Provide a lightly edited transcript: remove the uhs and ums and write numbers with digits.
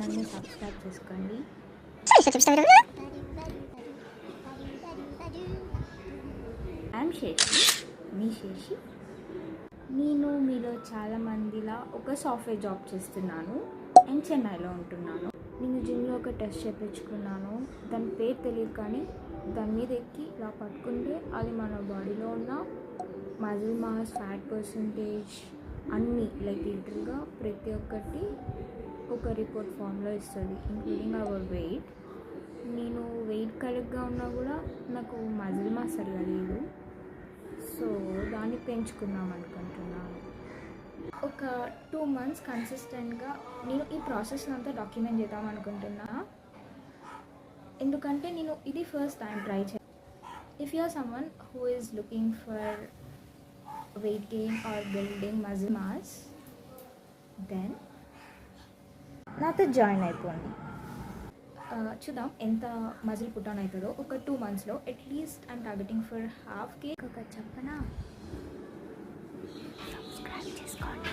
ఛానల్ని సబ్స్క్రైబ్ చేసుకోండి. ఐఎమ్ శేషి, మీ శేషి. నేను మీలో చాలామందిలా ఒక సాఫ్ట్వేర్ జాబ్ చేస్తున్నాను అండ్ చెన్నైలో ఉంటున్నాను. నేను జిమ్లో ఒక టెస్ట్ చేయించుకున్నాను. దాని పేరు తెలియదు, కానీ దాని మీద ఎక్కి ఇలా పట్టుకుంటే అది మన బాడీలో ఉన్న మజిల్ మాస్, ఫ్యాట్ పర్సంటేజ్ అన్నీ లిటరల్గా ప్రతి ఒక్కటి ఒక రిపోర్ట్ ఫామ్లో ఇస్తుంది, ఇంక్లూడింగ్ అవర్ వెయిట్. నేను వెయిట్ కరెక్ట్గా ఉన్నా కూడా నాకు మజిల్ మాస్ సరిగా లేదు, సో దాన్ని పెంచుకుందాం అనుకుంటున్నాను. ఒక 2 months కన్సిస్టెంట్గా నేను ఈ ప్రాసెస్ అంతా డాక్యుమెంట్ చేద్దాం అనుకుంటున్నా. ఎందుకంటే నేను ఇది first time try if you are someone who is looking for weight gain or building muscle mass, then నాతో జాయిన్ అయిపోండి. చూద్దాం ఎంత మజిల్ పుట్ ఆన్ అవుతుందో. ఒక 2 monthsలో at least I'm targeting for half K. ఒక చెప్పనా, సబ్స్క్రైబ్ చేసుకోండి.